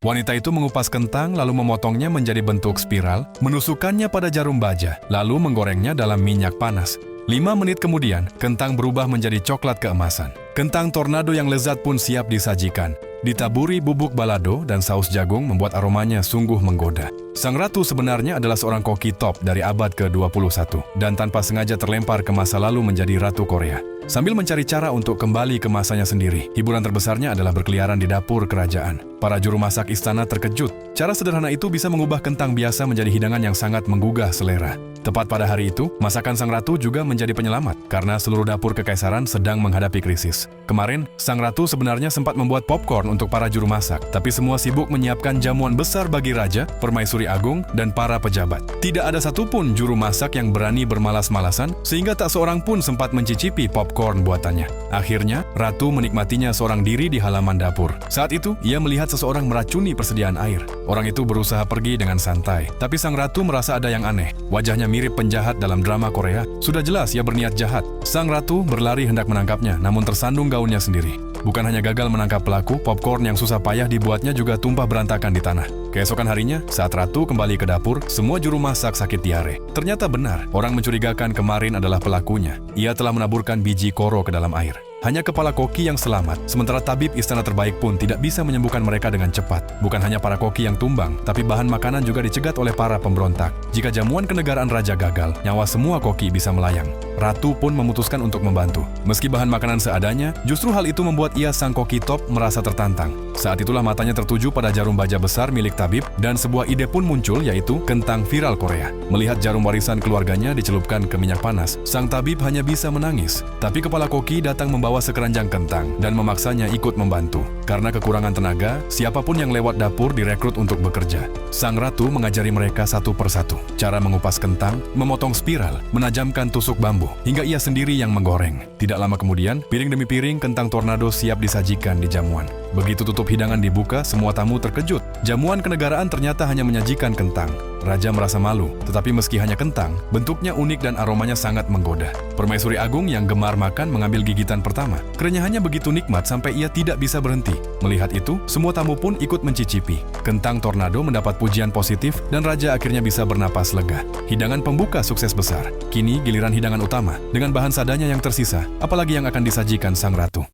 Wanita itu mengupas kentang lalu memotongnya menjadi bentuk spiral, menusukkannya pada jarum baja, lalu menggorengnya dalam minyak panas. 5 menit kemudian, kentang berubah menjadi coklat keemasan. Kentang tornado yang lezat pun siap disajikan. Ditaburi bubuk balado dan saus jagung membuat aromanya sungguh menggoda. Sang ratu sebenarnya adalah seorang koki top dari abad ke-21 dan tanpa sengaja terlempar ke masa lalu menjadi ratu Korea. Sambil mencari cara untuk kembali ke masanya sendiri, hiburan terbesarnya adalah berkeliaran di dapur kerajaan. Para juru masak istana terkejut. Cara sederhana itu bisa mengubah kentang biasa menjadi hidangan yang sangat menggugah selera. Tepat pada hari itu, masakan sang ratu juga menjadi penyelamat karena seluruh dapur kekaisaran sedang menghadapi krisis. Kemarin, sang ratu sebenarnya sempat membuat popcorn untuk para juru masak, tapi semua sibuk menyiapkan jamuan besar bagi raja, permaisuri agung, dan para pejabat. Tidak ada satupun juru masak yang berani bermalas-malasan, sehingga tak seorang pun sempat mencicipi popcorn buatannya. Akhirnya, ratu menikmatinya seorang diri di halaman dapur. Saat itu, ia melihat seseorang meracuni persediaan air. Orang itu berusaha pergi dengan santai, tapi sang ratu merasa ada yang aneh. Wajahnya mirip penjahat dalam drama Korea. Sudah jelas ia berniat jahat. Sang ratu berlari hendak menangkapnya, namun tersandung gaunnya sendiri. Bukan hanya gagal menangkap pelaku, popcorn yang susah payah dibuatnya juga tumpah berantakan di tanah. Keesokan harinya, saat ratu kembali ke dapur, semua juru masak sakit diare. Ternyata benar, orang mencurigakan kemarin adalah pelakunya. Ia telah menaburkan biji koro ke dalam air. Hanya kepala koki yang selamat, sementara tabib istana terbaik pun tidak bisa menyembuhkan mereka dengan cepat. Bukan hanya para koki yang tumbang, tapi bahan makanan juga dicegat oleh para pemberontak. Jika jamuan kenegaraan raja gagal, nyawa semua koki bisa melayang. Ratu pun memutuskan untuk membantu. Meski bahan makanan seadanya, justru hal itu membuat ia sang koki top merasa tertantang. Saat itulah matanya tertuju pada jarum baja besar milik tabib dan sebuah ide pun muncul, yaitu kentang viral Korea. Melihat jarum warisan keluarganya dicelupkan ke minyak panas, sang tabib hanya bisa menangis. Tapi kepala koki datang membawa sekeranjang kentang dan memaksanya ikut membantu. Karena kekurangan tenaga, siapapun yang lewat dapur direkrut untuk bekerja. Sang ratu mengajari mereka satu persatu cara mengupas kentang, memotong spiral, menajamkan tusuk bambu, hingga ia sendiri yang menggoreng. Tidak lama kemudian, piring demi piring kentang tornado siap disajikan di jamuan. Begitu tutup hidangan dibuka, semua tamu terkejut. Jamuan kenegaraan ternyata hanya menyajikan kentang. Raja merasa malu, tetapi meski hanya kentang, bentuknya unik dan aromanya sangat menggoda. Permaisuri agung yang gemar makan mengambil gigitan pertama. Kerenyahannya begitu nikmat sampai ia tidak bisa berhenti. Melihat itu, semua tamu pun ikut mencicipi. Kentang tornado mendapat pujian positif dan raja akhirnya bisa bernapas lega. Hidangan pembuka sukses besar. Kini giliran hidangan utama dengan bahan seadanya yang tersisa, apalagi yang akan disajikan sang ratu.